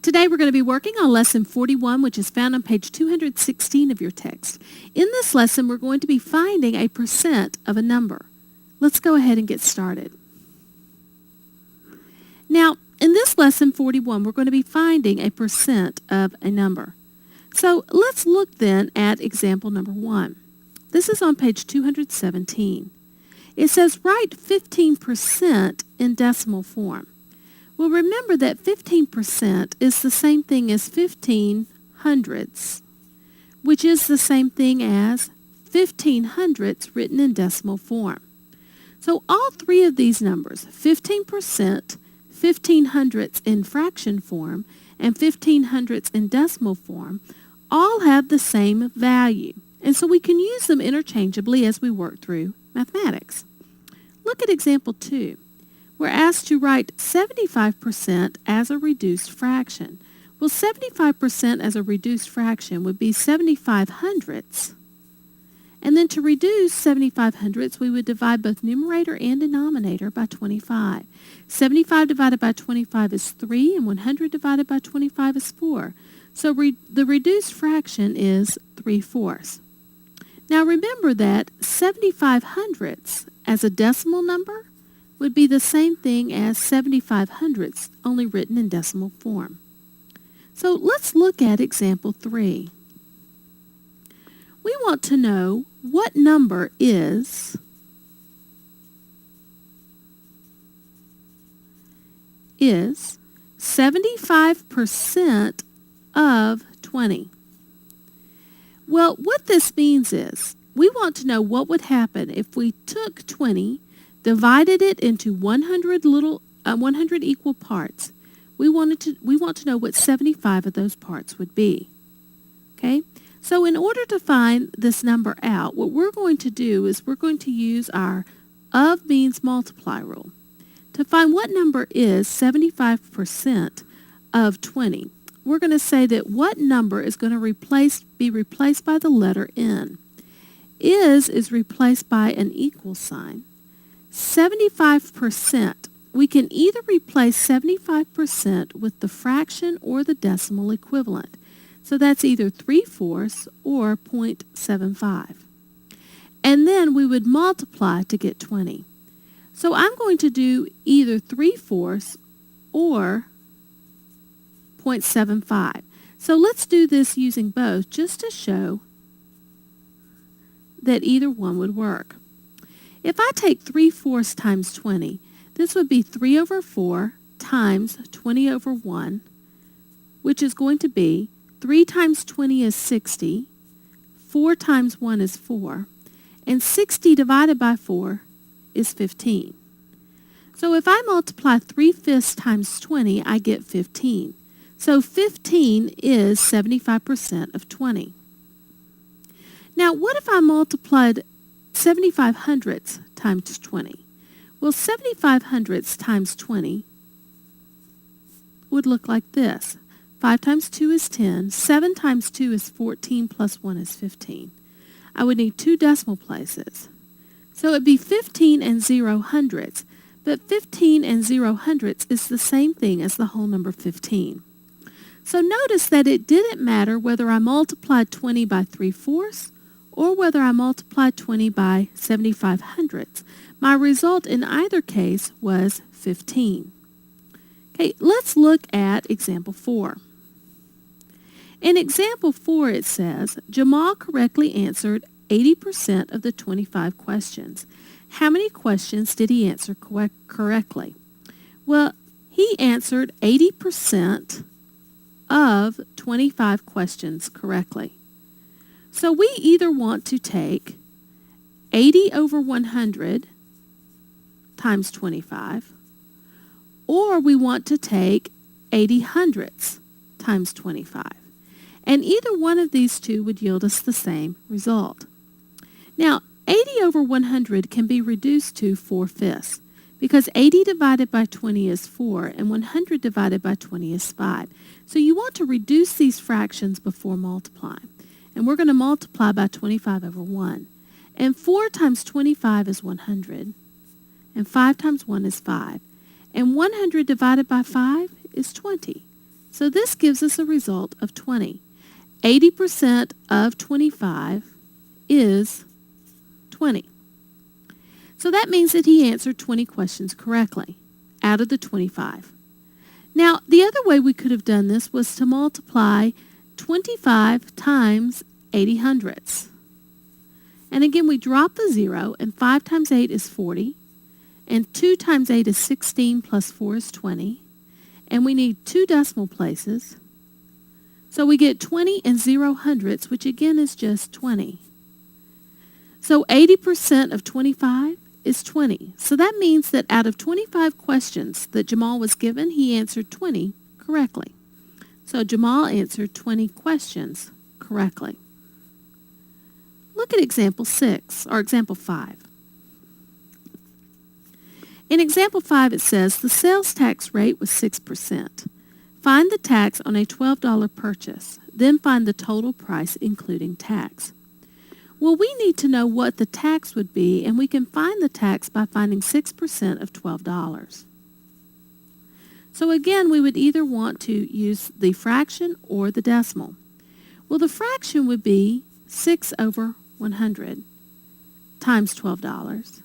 Today we're going to be working on Lesson 41, which is found on page 216 of your text. In this lesson, we're going to be finding a percent of a number. Let's go ahead and get started. Now, in this lesson 41, we're going to be finding a percent of a number. So let's look then at example number 1. This is on page 217. It says write 15% in decimal form. Well, remember that 15% is the same thing as 15 hundredths, which is the same thing as 15 hundredths written in decimal form. So all three of these numbers, 15%, 15 hundredths in fraction form, and 15 hundredths in decimal form, all have the same value. And so we can use them interchangeably as we work through mathematics. Look at example 2. We're asked to write 75% as a reduced fraction. Well, 75% as a reduced fraction would be 75 hundredths. And then to reduce 75 hundredths, we would divide both numerator and denominator by 25. 75 divided by 25 is 3, and 100 divided by 25 is 4. So the reduced fraction is 3/4. Now remember that 75 hundredths as a decimal number would be the same thing as 75 hundredths, only written in decimal form. So let's look at example 3. We want to know what number is is 75% of 20. Well, what this means is we want to know what would happen if we took 20, divided it into 100 equal parts. We want to know what 75 of those parts would be. Okay? So in order to find this number out, what we're going to do is we're going to use our of means multiply rule to find what number is 75% of 20. We're going to say that what number is going to be replaced by the letter n. Is replaced by an equal sign. 75%, we can either replace 75% with the fraction or the decimal equivalent. So that's either 3/4 or 0.75. And then we would multiply to get 20. So I'm going to do either 3/4 or 0.75. So let's do this using both just to show that either one would work. If I take 3/4 times 20, this would be 3/4 times 20/1, which is going to be 3 times 20 is 60, 4 times 1 is 4, and 60 divided by 4 is 15. So if I multiply 3/5 times 20, I get 15. So 15 is 75% of 20. Now, what if I multiplied 75 hundredths times 20? Well, 75 hundredths times 20 would look like this. 5 times 2 is 10. 7 times 2 is 14 plus 1 is 15. I would need 2 decimal places. So it would be 15 and 0 hundredths. But 15 and 0 hundredths is the same thing as the whole number 15. So notice that it didn't matter whether I multiplied 20 by 3/4 or whether I multiplied 20 by 75 hundredths. My result in either case was 15. Okay, let's look at example 4. In example 4 it says, Jamal correctly answered 80% of the 25 questions. How many questions did he answer correctly? Well, he answered 80% of 25 questions correctly. So we either want to take 80/100 times 25, or we want to take 80 hundredths times 25. And either one of these two would yield us the same result. Now, 80/100 can be reduced to 4/5 because 80 divided by 20 is 4 and 100 divided by 20 is 5. So you want to reduce these fractions before multiplying. And we're going to multiply by 25/1. And 4 times 25 is 100. And 5 times 1 is 5. And 100 divided by 5 is 20. So this gives us a result of 20. 80% of 25 is 20. So that means that he answered 20 questions correctly out of the 25. Now, the other way we could have done this was to multiply 25 times 80 hundredths. And again, we drop the 0, and 5 times 8 is 40, and 2 times 8 is 16, plus 4 is 20, and we need 2 decimal places. So we get 20 and 0 hundredths, which again is just 20. So 80% of 25 is 20. So that means that out of 25 questions that Jamal was given, he answered 20 correctly. So Jamal answered 20 questions correctly. Look at example 6, or example 5. In example 5, it says the sales tax rate was 6%. Find the tax on a $12 purchase, then find the total price including tax. Well, we need to know what the tax would be, and we can find the tax by finding 6% of $12. So again, we would either want to use the fraction or the decimal. Well, the fraction would be 6 over 100 times $12.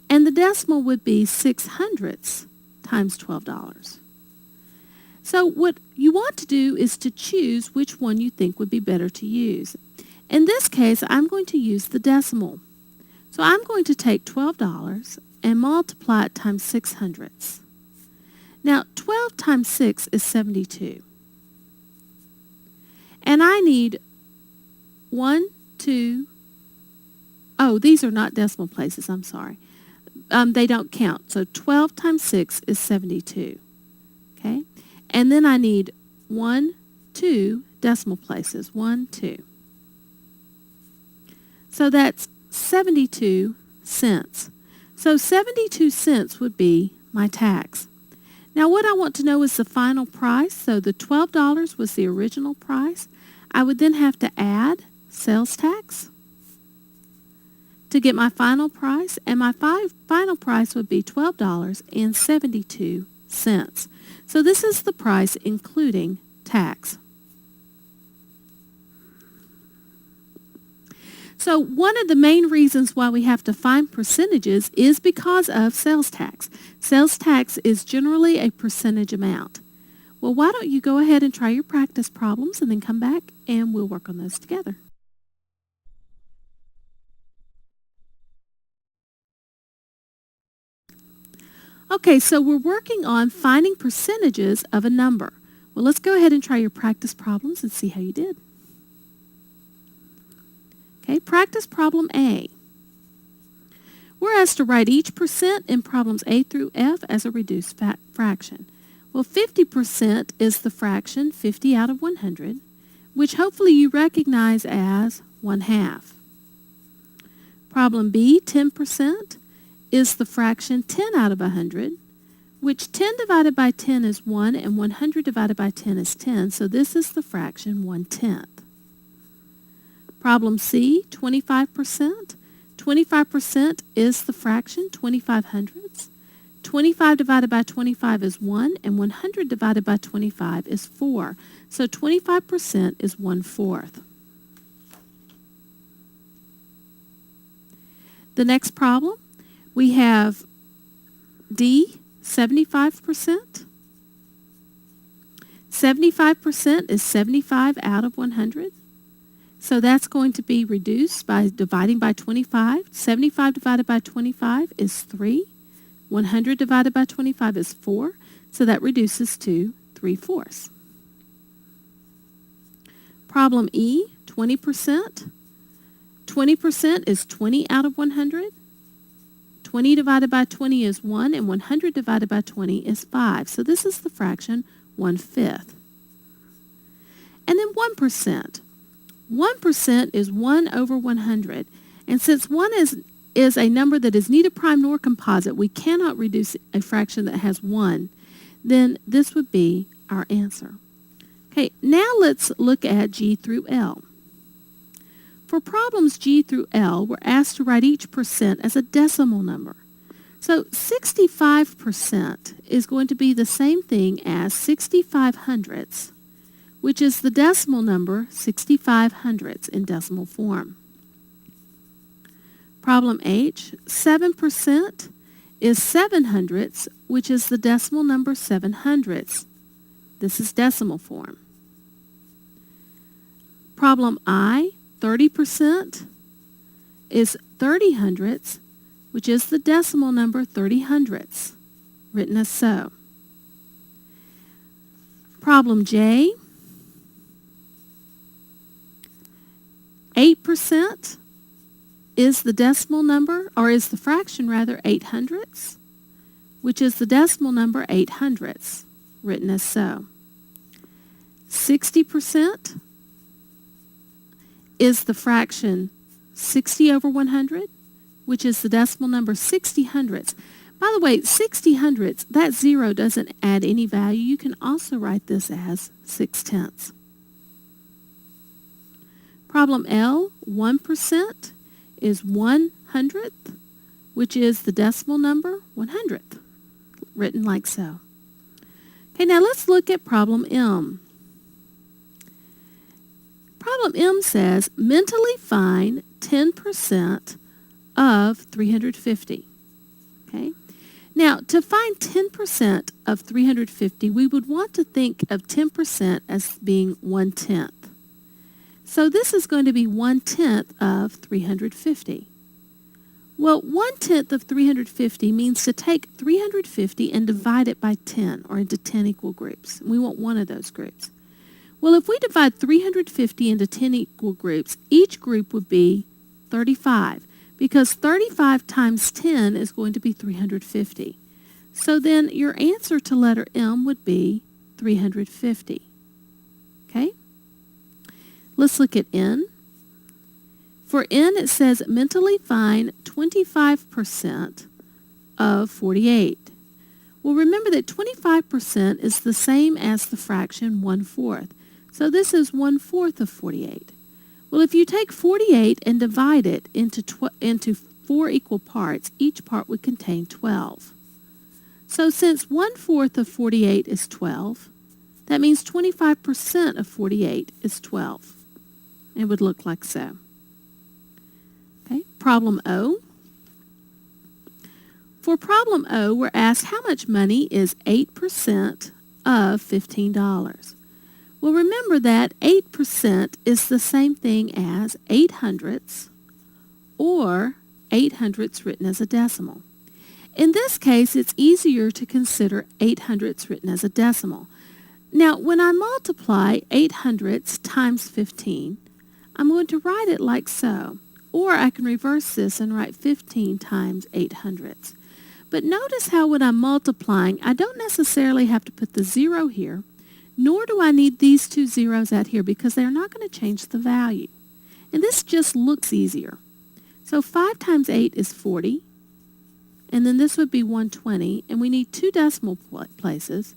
And the decimal would be 6 hundredths times $12. So what you want to do is to choose which one you think would be better to use. In this case, I'm going to use the decimal. So I'm going to take $12 and multiply it times 6 hundredths. Now, 12 times 6 is 72. And I need 1, 2, oh, these are not decimal places, I'm sorry. They don't count. So 12 times 6 is 72. Okay? And then I need 1, 2 decimal places. 1, 2. So that's 72 cents. So 72 cents would be my tax. Now what I want to know is the final price. So the $12 was the original price. I would then have to add sales tax to get my final price, and my final price would be $12.72. So this is the price including tax. So one of the main reasons why we have to find percentages is because of sales tax. Sales tax is generally a percentage amount. Well, why don't you go ahead and try your practice problems and then come back and we'll work on those together. Okay, so we're working on finding percentages of a number. Well, let's go ahead and try your practice problems and see how you did. Okay, practice problem A. We're asked to write each percent in problems A through F as a reduced fraction. Well, 50% is the fraction 50 out of 100, which hopefully you recognize as 1/2. Problem B, 10%, is the fraction 10 out of 100, which 10 divided by 10 is 1, and 100 divided by 10 is 10, so this is the fraction 1/10. Problem C, 25%. 25% is the fraction 25 hundredths. 25 divided by 25 is 1, and 100 divided by 25 is 4, so 25% is 1/4. The next problem, we have D, 75%. 75% is 75 out of 100. So that's going to be reduced by dividing by 25. 75 divided by 25 is 3. 100 divided by 25 is 4. So that reduces to 3/4. Problem E, 20%. 20% is 20 out of 100. 20 divided by 20 is 1, and 100 divided by 20 is 5. So this is the fraction 1/5. And then 1%. 1% is 1 over 100. And since 1 is a number that is neither prime nor composite, we cannot reduce a fraction that has 1. Then this would be our answer. Okay, now let's look at G through L. For problems G through L, we're asked to write each percent as a decimal number. So 65% is going to be the same thing as 65 hundredths, which is the decimal number 65 hundredths in decimal form. Problem H, 7% is 7 hundredths, which is the decimal number 7 hundredths. This is decimal form. Problem I, 30% is 30 hundredths, which is the decimal number 30 hundredths, written as so. Problem J, 8% is the decimal number, or is the fraction rather, 8 hundredths, which is the decimal number 8 hundredths, written as so. 60% is the fraction 60 over 100, which is the decimal number 60 hundredths. By the way, 60 hundredths, that zero doesn't add any value. You can also write this as 6/10. Problem L, 1% is 1 hundredth, which is the decimal number 100th, written like so. Okay, now let's look at problem M. Problem M says, mentally find 10% of 350. Okay? Now, to find 10% of 350, we would want to think of 10% as being 1/10. So this is going to be 1/10 of 350. Well, 1/10 of 350 means to take 350 and divide it by 10, or into 10 equal groups. We want one of those groups. Well, if we divide 350 into 10 equal groups, each group would be 35, because 35 times 10 is going to be 350. So then your answer to letter M would be 350. Okay? Let's look at N. For N, it says mentally find 25% of 48. Well, remember that 25% is the same as the fraction 1/4. So this is 1/4 of 48. Well, if you take 48 and divide it into 4 equal parts, each part would contain 12. So since 1/4 of 48 is 12, that means 25% of 48 is 12. It would look like so. Okay, problem O. For problem O, we're asked how much money is 8% of $15. Well, remember that 8% is the same thing as 8 hundredths, or 8 hundredths written as a decimal. In this case, it's easier to consider 8 hundredths written as a decimal. Now, when I multiply 8 hundredths times 15, I'm going to write it like so. Or I can reverse this and write 15 times 8 hundredths. But notice how when I'm multiplying, I don't necessarily have to put the 0 here, nor do I need these 2 zeros out here, because they're not going to change the value. And this just looks easier. So 5 times 8 is 40, and then this would be 120, and we need 2 decimal places.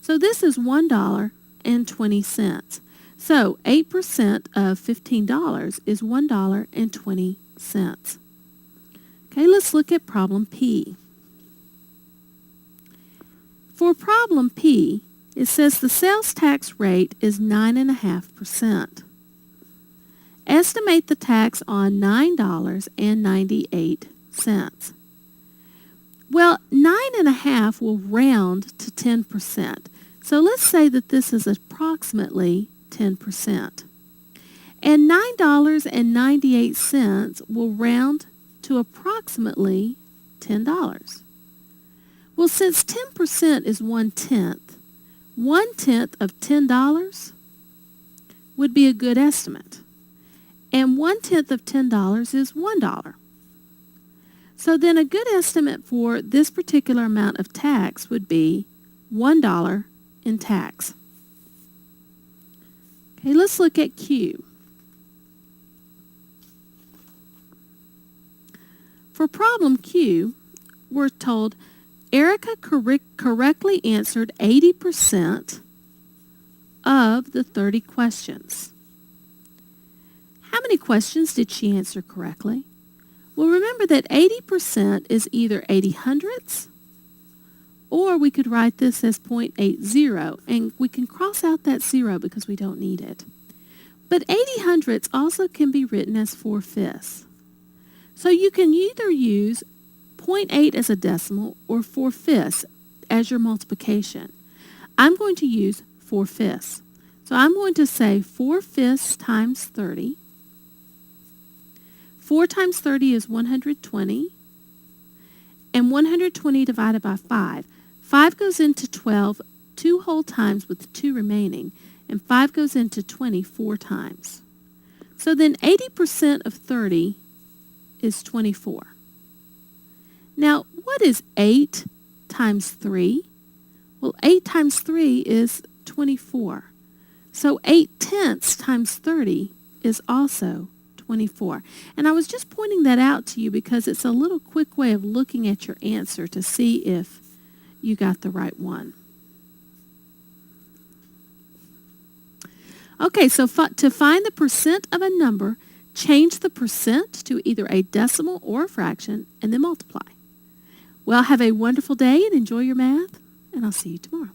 So this is $1.20. So 8% of $15 is $1.20. Okay, let's look at problem P. For problem P, it says the sales tax rate is 9.5%. Estimate the tax on $9.98. Well, 9.5 will round to 10%. So let's say that this is approximately 10%. And $9.98 will round to approximately $10. Well, since 10% is 1/10, 1/10 of $10 would be a good estimate. And 1/10 of $10 is $1. So then a good estimate for this particular amount of tax would be $1 in tax. Okay, let's look at Q. For problem Q, we're told Erica correctly answered 80% of the 30 questions. How many questions did she answer correctly? Well, remember that 80% is either 80 hundredths, or we could write this as 0.80, and we can cross out that 0 because we don't need it. But 80 hundredths also can be written as 4/5. So you can either use 0.8 as a decimal or 4/5 as your multiplication. I'm going to use 4/5. So I'm going to say 4/5 times 30. 4 times 30 is 120. And 120 divided by 5. 5 goes into 12 2 whole times with 2 remaining. And 5 goes into 20 4 times. So then 80% of 30 is 24. Now, what is 8 times 3? Well, 8 times 3 is 24. So 8/10 times 30 is also 24. And I was just pointing that out to you because it's a little quick way of looking at your answer to see if you got the right one. Okay, so to find the percent of a number, change the percent to either a decimal or a fraction, and then multiply. Well, have a wonderful day and enjoy your math, and I'll see you tomorrow.